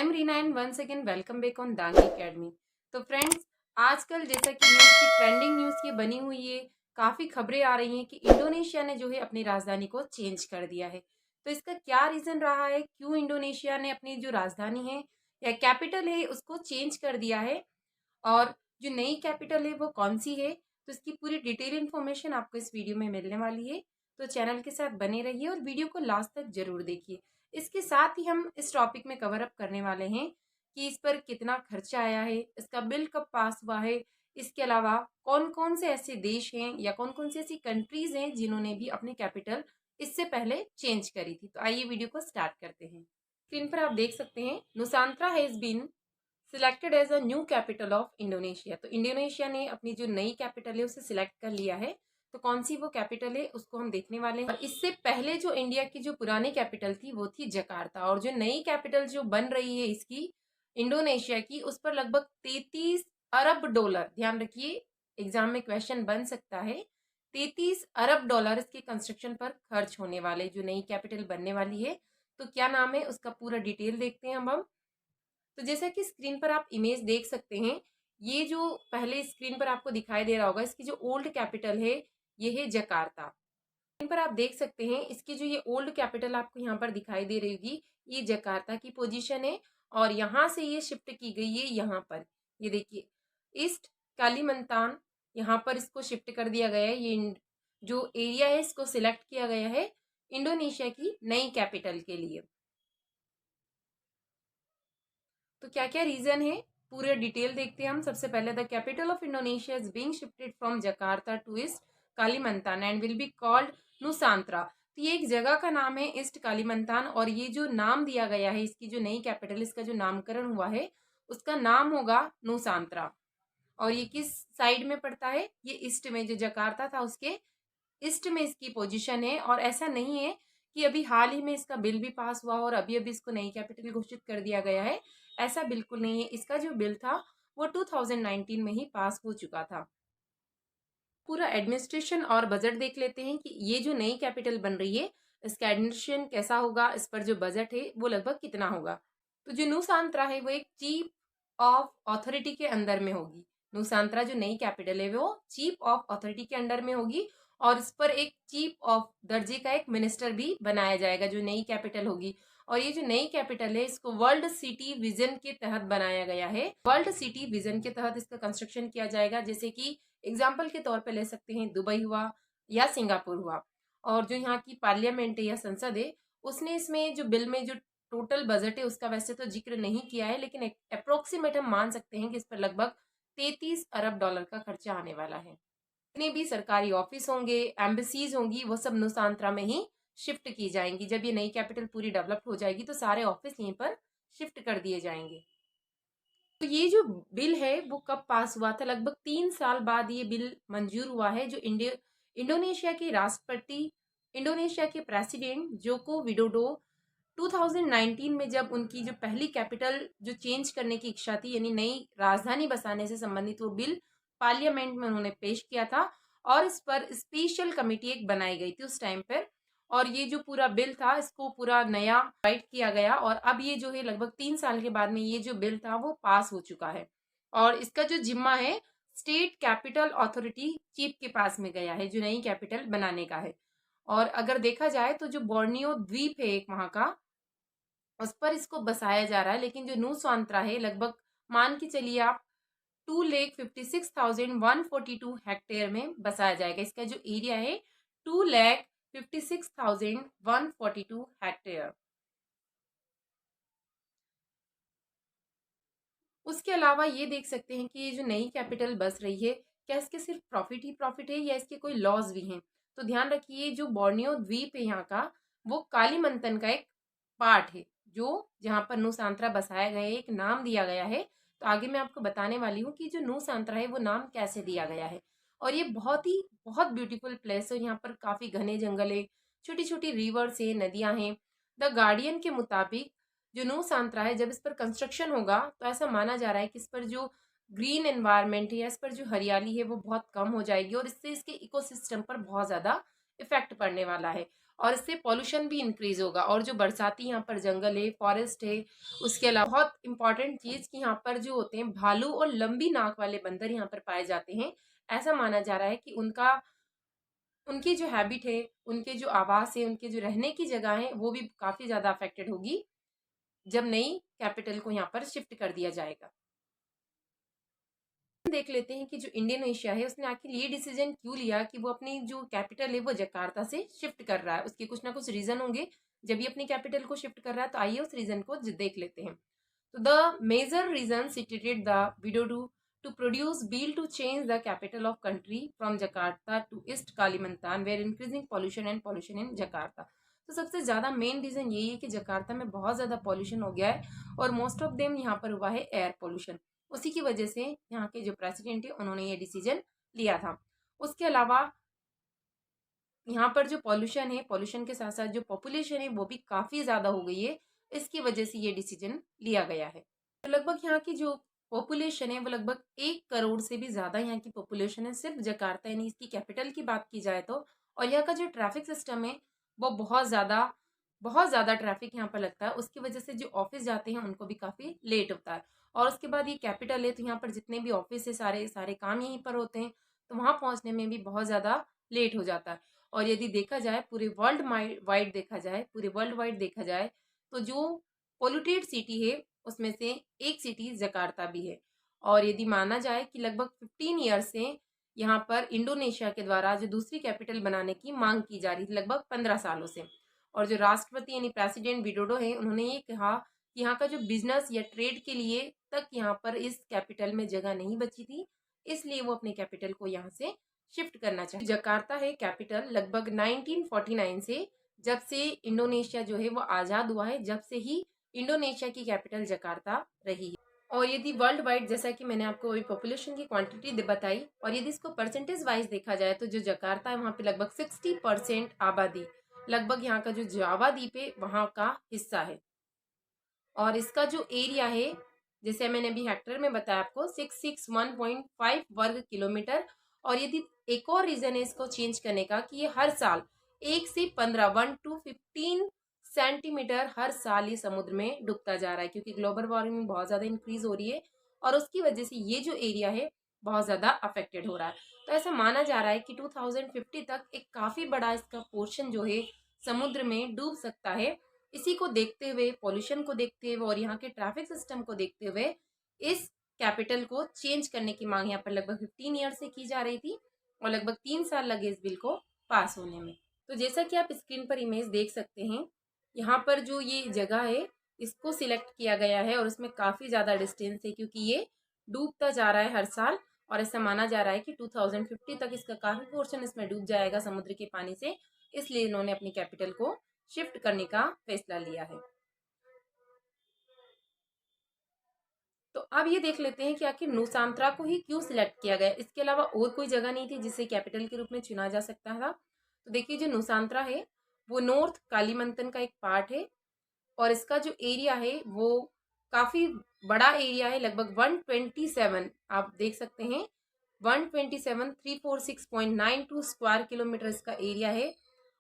I am Reena and once again welcome back on Dangi academy. तो friends, आजकल जैसा कि न्यूज़ की ट्रेंडिंग न्यूज़ की बनी हुई है, काफ़ी खबरें आ रही हैं कि इंडोनेशिया ने जो है अपनी राजधानी को चेंज कर दिया है। तो इसका क्या रीज़न रहा है, क्यों इंडोनेशिया ने अपनी जो राजधानी है या कैपिटल है उसको चेंज कर दिया है, और जो नई कैपिटल है वो कौन सी है, तो इसकी पूरी डिटेल इन्फॉर्मेशन आपको इस वीडियो में मिलने वाली है। तो चैनल के साथ बने रहिए और वीडियो को लास्ट तक जरूर देखिए। इसके साथ ही हम इस टॉपिक में कवर अप करने वाले हैं कि इस पर कितना खर्चा आया है, इसका बिल कब पास हुआ है, इसके अलावा कौन कौन से ऐसे देश हैं या कौन कौन सी ऐसी कंट्रीज हैं जिन्होंने भी अपनी कैपिटल इससे पहले चेंज करी थी। तो आइए वीडियो को स्टार्ट करते हैं। स्क्रीन पर आप देख सकते हैं, Nusantara has been selected as a new capital of Indonesia. तो इंडोनेशिया ने अपनी जो नई कैपिटल है उसे सिलेक्ट कर लिया है। तो कौन सी वो कैपिटल है उसको हम देखने वाले हैं। और इससे पहले जो इंडिया की जो पुरानी कैपिटल थी वो थी जकार्ता, और जो नई कैपिटल जो बन रही है इसकी इंडोनेशिया की, उस पर लगभग 33 अरब डॉलर, ध्यान रखिए एग्जाम में क्वेश्चन बन सकता है, 33 अरब डॉलर इसके कंस्ट्रक्शन पर खर्च होने वाले जो नई कैपिटल बनने वाली है। तो क्या नाम है उसका पूरा डिटेल देखते हैं हम। तो जैसा कि स्क्रीन पर आप इमेज देख सकते हैं, ये जो पहले स्क्रीन पर आपको दिखाई दे रहा होगा, इसकी जो ओल्ड कैपिटल है ये है जकार्ता। स्क्रीन पर आप देख सकते हैं इसकी जो ये ओल्ड कैपिटल आपको यहाँ पर दिखाई दे रही होगी, ये जकार्ता की पोजीशन है, और यहाँ से ये शिफ्ट की गई है यहाँ पर। ये देखिए ईस्ट कालीमंतान, यहाँ पर इसको शिफ्ट कर दिया गया है। ये जो एरिया है इसको सिलेक्ट किया गया है इंडोनेशिया की नई कैपिटल के लिए। तो क्या क्या रीजन है पूरे डिटेल देखते हैं हम। सबसे पहले, the capital of Indonesia is being shifted from Jakarta to East Kalimantan and will be called Nusantara. तो ये एक जगह का नाम है ईस्ट कालीमंतान, और ये जो नाम दिया गया है इसकी जो नई कैपिटल, इसका जो नामकरण हुआ है उसका नाम होगा नुसांत्रा। और ये किस साइड में पड़ता है, ये ईस्ट में, जो जकार्ता था उसके ईस्ट में इसकी पोजीशन है। और ऐसा नहीं है कि अभी हाल ही में इसका बिल भी पास हुआ और अभी अभी इसको नई कैपिटल घोषित कर दिया गया है, ऐसा बिल्कुल नहीं है। इसका जो बिल था वो 2019 में ही पास हो चुका था। पूरा एडमिनिस्ट्रेशन और बजट देख लेते हैं कि ये जो नई कैपिटल बन रही है इसका एडमिनिस्ट्रेशन कैसा होगा, इस पर जो बजट है वो लगभग कितना होगा। तो जो नुसांत्रा है वो एक चीफ ऑफ अथॉरिटी के अंदर में होगी। नुसांत्रा जो नई कैपिटल है वो चीफ ऑफ अथॉरिटी के अंडर में होगी, और इस पर एक चीफ ऑफ दर्जे का एक मिनिस्टर भी बनाया जाएगा जो नई कैपिटल होगी। और ये जो नई कैपिटल है इसको वर्ल्ड सिटी विजन के तहत बनाया गया है। वर्ल्ड सिटी विजन के तहत इसका कंस्ट्रक्शन किया जाएगा, जैसे कि एग्जाम्पल के तौर पे ले सकते हैं दुबई हुआ या सिंगापुर हुआ। और जो यहाँ की पार्लियामेंट है या संसद है उसने इसमें जो बिल में जो टोटल बजट है उसका वैसे तो जिक्र नहीं किया है, लेकिन अप्रोक्सीमेट हम मान सकते हैं कि इस पर लगभग 33 अरब डॉलर का खर्चा आने वाला है। जितने भी सरकारी ऑफिस होंगे, एम्बेसीज होंगी, वो सब नुसांत्रा में ही शिफ्ट की जाएंगी। जब ये नई कैपिटल पूरी डेवलप हो जाएगी तो सारे ऑफिस यहीं पर शिफ्ट कर दिए जाएंगे। तो ये जो बिल है वो कब पास हुआ था, लगभग 3 साल बाद ये बिल मंजूर हुआ है। जो इंडोनेशिया के राष्ट्रपति, इंडोनेशिया के प्रेसिडेंट जोको विडोडो 2019 में जब उनकी जो पहली कैपिटल जो चेंज करने की इच्छा थी, यानी नई राजधानी बसाने से संबंधित वो बिल पार्लियामेंट में उन्होंने पेश किया था, और इस पर स्पेशल कमेटी एक बनाई गई थी उस टाइम पर। और ये जो पूरा बिल था इसको पूरा नया राइट किया गया, और अब ये जो है लगभग 3 साल के बाद में ये जो बिल था वो पास हो चुका है। और इसका जो जिम्मा है स्टेट कैपिटल अथॉरिटी चीफ के पास में गया है जो नई कैपिटल बनाने का है। और अगर देखा जाए तो जो बोर्नियो द्वीप है एक वहां का, उस पर इसको बसाया जा रहा है, लेकिन जो नुसांत्रा है लगभग मान के चलिए आप 2,56,142 हेक्टेयर में बसाया जाएगा। इसका जो एरिया है 2,56,142 हेक्टेयर। उसके अलावा ये देख सकते हैं कि ये जो नई कैपिटल बस रही है, क्या इसके सिर्फ प्रॉफिट ही प्रॉफिट है या इसके कोई लॉस भी हैं। तो ध्यान रखिए जो बोर्नियो द्वीप है यहाँ का, वो कालीमंतन का एक पार्ट है, जो जहाँ पर नुसांत्रा बसाया गया है, एक नाम दिया गया है। तो आगे मैं आपको बताने वाली हूँ कि जो नुसांत्रा है वो नाम कैसे दिया गया है। और ये बहुत ब्यूटीफुल प्लेस है, यहाँ पर काफी घने जंगल है, छोटी छोटी रिवर्स है, नदियां हैं। द गार्डियन के मुताबिक जो नुसांत्रा है, जब इस पर कंस्ट्रक्शन होगा तो ऐसा माना जा रहा है कि इस पर जो ग्रीन एनवायरनमेंट है या इस पर जो हरियाली है वो बहुत कम हो जाएगी, और इससे इसके इकोसिस्टम पर बहुत ज़्यादा इफेक्ट पड़ने वाला है। और इससे पॉल्यूशन भी इंक्रीज होगा। और जो बरसाती यहाँ पर जंगल है, फॉरेस्ट है, उसके अलावा बहुत इंपॉर्टेंट चीज कि यहाँ पर जो होते हैं भालू और लंबी नाक वाले बंदर यहाँ पर पाए जाते हैं। ऐसा माना जा रहा है कि उनकी जो हैबिट है, उनके जो आवास है, उनके जो रहने की जगह है, वो भी काफी ज्यादा अफेक्टेड होगी जब नई कैपिटल को यहाँ पर शिफ्ट कर दिया जाएगा। देख लेते हैं कि जो इंडोनेशिया है उसने आखिर ये डिसीजन क्यों लिया कि वो अपनी जो कैपिटल है वो जकार्ता से शिफ्ट कर रहा है। उसके कुछ ना कुछ रीजन होंगे जब ये अपनी कैपिटल को शिफ्ट कर रहा है। तो आइए उस रीजन को देख लेते हैं। तो the major reason cited the Widodo to produce bill to change the capital of country from Jakarta to East Kalimantan where increasing pollution in Jakarta। तो सबसे ज्यादा मेन रीजन यही है कि जकार्ता में बहुत ज्यादा पॉल्यूशन हो गया है और मोस्ट ऑफ देम यहाँ पर हुआ है एयर पॉल्यूशन। उसी की वजह से यहाँ के जो प्रेसिडेंट है उन्होंने ये डिसीजन लिया था। उसके अलावा यहाँ पर जो पॉल्यूशन है, पॉल्यूशन के साथ साथ जो पॉपुलेशन है वो भी काफी ज्यादा हो गई है। इसकी वजह से ये डिसीजन लिया गया है। तो लगभग यहाँ की जो पॉपुलेशन है वो लगभग 1 करोड़ से भी ज्यादा यहाँ की पॉपुलेशन है सिर्फ जकार्ता यानी इसकी कैपिटल की बात की जाए तो। और यहाँ का जो ट्रैफिक सिस्टम है वो बहुत ज्यादा ट्रैफिक यहाँ पर लगता है। उसकी वजह से जो ऑफिस जाते हैं उनको भी काफी लेट होता है। और उसके बाद ये कैपिटल है तो यहाँ पर जितने भी ऑफिस है सारे सारे काम यहीं पर होते हैं, तो वहां पहुंचने में भी बहुत ज्यादा लेट हो जाता है। और यदि देखा जाए पूरे वर्ल्ड वाइड देखा जाए तो जो पोल्यूटेड सिटी है उसमें से एक सिटी जकार्ता भी है। और यदि माना जाए कि लगभग 15 ईयर से यहाँ पर इंडोनेशिया के द्वारा जो दूसरी कैपिटल बनाने की मांग की जा रही थी लगभग 15 सालों से। और जो राष्ट्रपति यानी प्रेसिडेंट विडोडो है उन्होंने ये कहा कि यहाँ का जो बिजनेस या ट्रेड के लिए तक यहाँ पर इस कैपिटल में जगह नहीं बची थी, इसलिए वो अपने कैपिटल को यहाँ से शिफ्ट करना चाहिए। जकार्ता है कैपिटल लगभग 1949 से, जब से इंडोनेशिया जो है वो आजाद हुआ है, जब से ही इंडोनेशिया की कैपिटल जकार्ता रही है। और यदि वर्ल्ड वाइड जैसा कि मैंने आपको अभी पॉपुलेशन की क्वांटिटी बताई और यदि इसको परसेंटेज वाइज देखा जाए तो जो जकार्ता है वहाँ पे लगभग 60% आबादी लगभग यहाँ का जो जावा द्वीप है वहाँ का हिस्सा है। और इसका जो एरिया है जैसे मैंने अभी हेक्टर में बताया आपको 661.5 वर्ग किलोमीटर। और यदि एक और रीजन है इसको चेंज करने का कि ये हर साल 1 से 15 सेंटीमीटर हर साल ये समुद्र में डूबता जा रहा है, क्योंकि ग्लोबल वार्मिंग बहुत ज्यादा इंक्रीज हो रही है और उसकी वजह से ये जो एरिया है बहुत ज्यादा अफेक्टेड हो रहा है। तो ऐसा माना जा रहा है कि 2050 तक एक काफी बड़ा इसका पोर्शन जो है समुद्र में डूब सकता है। इसी को देखते हुए, पॉल्यूशन को देखते हुए और यहाँ के ट्रैफिक सिस्टम को देखते हुए इस कैपिटल को चेंज करने की मांग यहाँ पर लगभग 15 ईयर से की जा रही थी और लगभग 3 साल लगे इस बिल को पास होने में। तो जैसा कि आप स्क्रीन पर इमेज देख सकते हैं, यहाँ पर जो ये जगह है इसको सिलेक्ट किया गया है और इसमें काफी ज्यादा डिस्टेंस है क्योंकि ये डूबता जा रहा है हर साल। और ऐसा माना जा रहा है कि 2050 तक इसका काफी पोर्शन इसमें डूब जाएगा समुद्र के पानी से, इसलिए इन्होंने अपनी कैपिटल को शिफ्ट करने का फैसला लिया है। तो अब ये देख लेते हैं कि आखिर नुसांत्रा को ही क्यों सिलेक्ट किया गया। इसके अलावा और कोई जगह नहीं थी जिसे कैपिटल के रूप में चुना जा सकता था। तो देखिए जो नुसांत्रा है वो नॉर्थ कालीमंतन का एक पार्ट है और इसका जो एरिया है वो काफी बड़ा एरिया है, लगभग 127 आप देख सकते हैं 127,346.92 स्क्वायर किलोमीटर इसका एरिया है।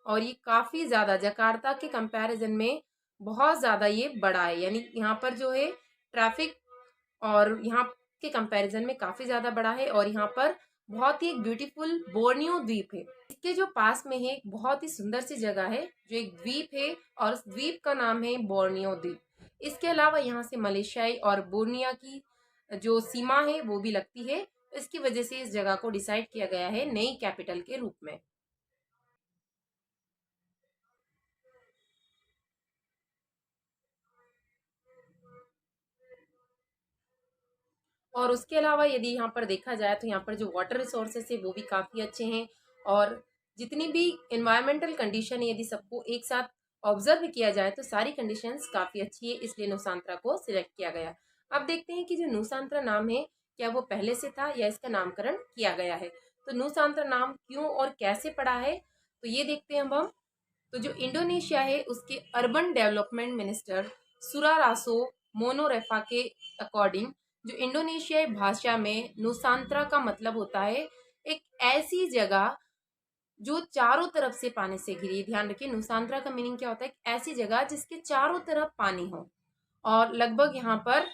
और ये काफी ज्यादा जकार्ता के कंपैरिजन में बहुत ज्यादा ये बड़ा है, यानी यहाँ पर जो है ट्रैफिक और यहाँ के कंपैरिजन में काफी ज्यादा बड़ा है। और यहाँ पर बहुत ही एक ब्यूटीफुल बोर्नियो द्वीप है। इसके जो पास में है एक बहुत ही सुंदर सी जगह है जो एक द्वीप है और उस द्वीप का नाम है बोर्नियो द्वीप। इसके अलावा यहाँ से मलेशियाई और बोर्निया की जो सीमा है वो भी लगती है। इसकी वजह से इस जगह को डिसाइड किया गया है नई कैपिटल के रूप में। और उसके अलावा यदि यहाँ पर देखा जाए तो यहाँ पर जो वाटर रिसोर्सेस है वो भी काफ़ी अच्छे हैं और जितनी भी इन्वायरमेंटल कंडीशन है यदि सबको एक साथ ऑब्जर्व किया जाए तो सारी कंडीशंस काफ़ी अच्छी है, इसलिए नुसांत्रा को सिलेक्ट किया गया। अब देखते हैं कि जो नुसांत्रा नाम है क्या वो पहले से था या इसका नामकरण किया गया है। तो नुसांत्रा नाम क्यों और कैसे पड़ा है तो ये देखते हैं अब हम। तो जो इंडोनेशिया है उसके अर्बन डेवलपमेंट मिनिस्टर सुरारासो मोनोरेफा के अकॉर्डिंग जो इंडोनेशियाई भाषा में नुसांत्रा का मतलब होता है एक ऐसी जगह जो चारों तरफ से पानी से घिरी। ध्यान रखिए नुसांत्रा का मीनिंग क्या होता है, ऐसी जगह जिसके चारों तरफ पानी हो। और लगभग यहाँ पर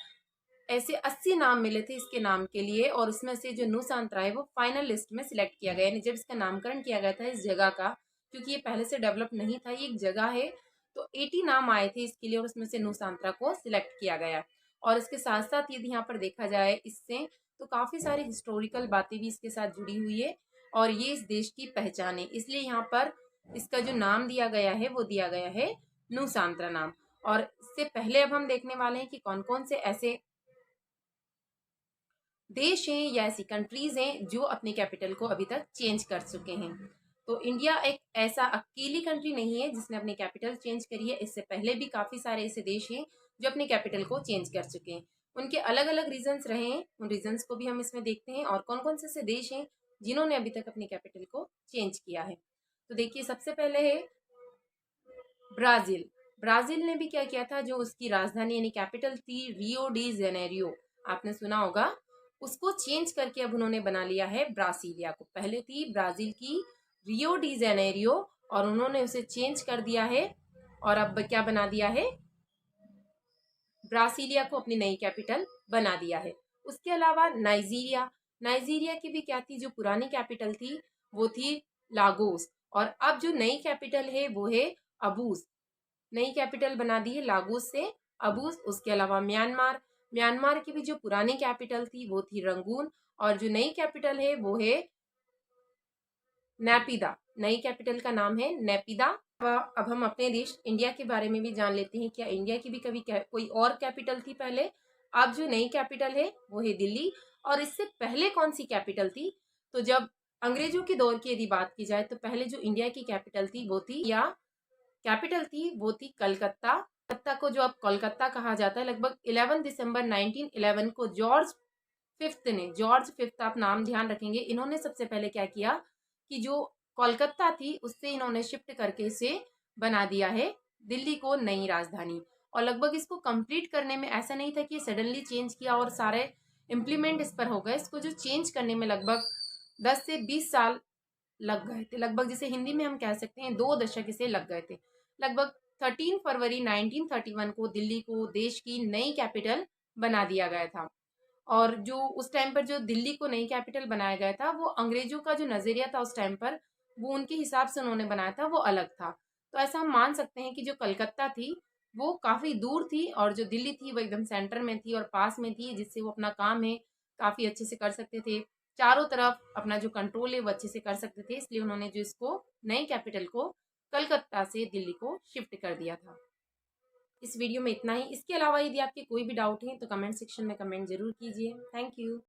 ऐसे 80 नाम मिले थे इसके नाम के लिए, और उसमें से जो नुसांत्रा है वो फाइनल लिस्ट में सिलेक्ट किया गया। यानी जब इसका नामकरण किया गया था इस जगह का, क्योंकि ये पहले से डेवलप नहीं था, ये एक जगह है, तो 80 नाम आए थे इसके लिए और उसमें से नुसांत्रा को सिलेक्ट किया गया। और इसके साथ साथ यदि यहाँ पर देखा जाए इससे, तो काफी सारी हिस्टोरिकल बातें भी इसके साथ जुड़ी हुई है और ये इस देश की पहचान है, इसलिए यहाँ पर इसका जो नाम दिया गया है वो दिया गया है नुसांत्रा नाम। और इससे पहले अब हम देखने वाले हैं कि कौन कौन से ऐसे देश हैं या ऐसी कंट्रीज हैं जो अपने कैपिटल को अभी तक चेंज कर चुके हैं। तो इंडिया एक ऐसा अकेली कंट्री नहीं है जिसने अपनी कैपिटल चेंज करी है, इससे पहले भी काफी सारे ऐसे देश हैं जो अपने कैपिटल को चेंज कर चुके हैं। उनके अलग अलग रीजंस रहे हैं, उन रीजंस को भी हम इसमें देखते हैं और कौन कौन से ऐसे देश हैं जिन्होंने अभी तक अपनी कैपिटल को चेंज किया है। तो देखिए सबसे पहले है ब्राजील। ब्राजील ने भी क्या किया था, जो उसकी राजधानी यानी कैपिटल थी रियो डी जेनेरियो, आपने सुना होगा, उसको चेंज करके अब उन्होंने बना लिया है ब्रासीलिया को। पहले थी ब्राजील की रियो डी जेनेरियो और उन्होंने उसे चेंज कर दिया है और अब क्या बना दिया है, ब्रासीलिया को अपनी नई कैपिटल बना दिया है। उसके अलावा नाइजीरिया, नाइजीरिया की भी क्या थी, जो पुरानी कैपिटल थी वो थी लागोस और अब जो नई कैपिटल है वो है अबूस। नई कैपिटल बना दी है लागोस से अबूस। उसके अलावा म्यांमार, म्यांमार की भी जो पुरानी कैपिटल थी वो थी रंगून और जो नई कैपिटल है वो है नेपिदा। नई कैपिटल का नाम है नेपिदा। अब हम अपने देश इंडिया के बारे में भी जान लेते हैं। क्या इंडिया की भी कभी कोई और कैपिटल थी पहले? अब जो नई कैपिटल है वो है दिल्ली। और इससे पहले कौन सी कैपिटल थी? तो जब अंग्रेजों के दौर की यदि बात की जाए तो पहले जो इंडिया की कैपिटल थी वो थी, या कैपिटल थी वो थी कलकत्ता। कलकत्ता को जो अब कोलकाता कहा जाता है, लगभग 11 दिसंबर 1911 को जॉर्ज फिफ्थ ने, जॉर्ज फिफ्थ आप नाम ध्यान रखेंगे, इन्होंने सबसे पहले क्या किया कि जो कोलकाता थी उससे इन्होंने शिफ्ट करके इसे बना दिया है दिल्ली को नई राजधानी। और लगभग इसको कंप्लीट करने में ऐसा नहीं था कि सडनली चेंज किया और सारे इम्प्लीमेंट इस पर हो गए। इसको जो चेंज करने में लगभग 10 से 20 साल लग गए थे। लगभग जिसे हिंदी में हम कह सकते हैं 2 दशक इसे लग गए थे। लगभग 13 फरवरी 1931 को दिल्ली को देश की नई कैपिटल बना दिया गया था। और जो उस टाइम पर जो दिल्ली को नई कैपिटल बनाया गया था, वो अंग्रेजों का जो नजरिया था उस टाइम पर, वो उनके हिसाब से उन्होंने बनाया था, वो अलग था। तो ऐसा हम मान सकते हैं कि जो कलकत्ता थी वो काफी दूर थी और जो दिल्ली थी वो एकदम सेंटर में थी और पास में थी, जिससे वो अपना काम है काफी अच्छे से कर सकते थे। चारों तरफ अपना जो कंट्रोल है वो अच्छे से कर सकते थे, इसलिए उन्होंने जो इसको नई कैपिटल को कलकत्ता से दिल्ली को शिफ्ट कर दिया था। इस वीडियो में इतना ही। इसके अलावा यदि आपके कोई भी डाउट है तो कमेंट सेक्शन में कमेंट जरूर कीजिए। Thank you.